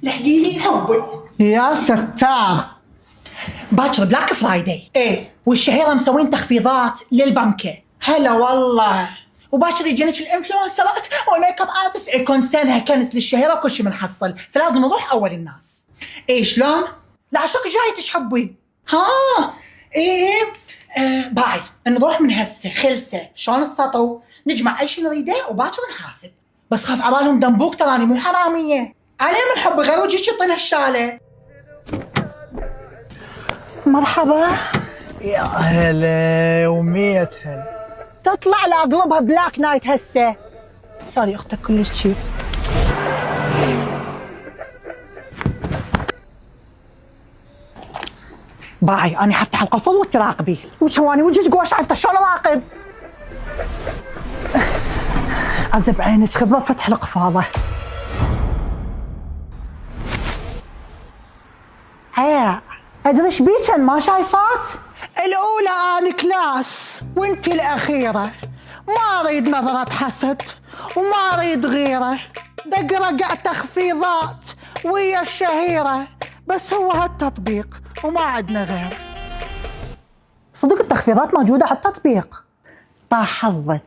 لحقي لي حبي. يا ستار. باكر بلاك فرايداي. ايه، والشهيرة مسوين تخفيضات للبنكة. هلا والله. وباكر يجينك الانفلونسرات والميك اب ارتست يكون سنها كنس للشهيرة وكل شيء بنحصل، فلازم نروح اول الناس. ايه شلون؟ لا شوك جايتك حبي. ها ايه باي نروح من هسه خلسه شلون السطو، نجمع اي شيء نريده وباكر نحاسب. بس خاف عبالهم دنبوك تراني مو حراميه. عليه من حب غير وجهك يعطينا الشاله. مرحبا. يا هلا ومية هلا. تطلع لاقلبها بلاك نايت هسه. سوري اختك كلش تشيب. باي انا حفتح القفل وتراقبي. وشواني وجهك قوى شايفته شلون اراقب. عزب عينك خبره فتح القفاله. هيا ادري ايش بيكن ما شايفات؟ الاولى انا كلاس وانتي الاخيره. ما اريد نظره حسد وما اريد غيره. دق رقع تخفيضات ويا الشهيره، بس هو هالتطبيق وما عندنا غيره. صدق التخفيضات موجوده على التطبيق. طاح حظك.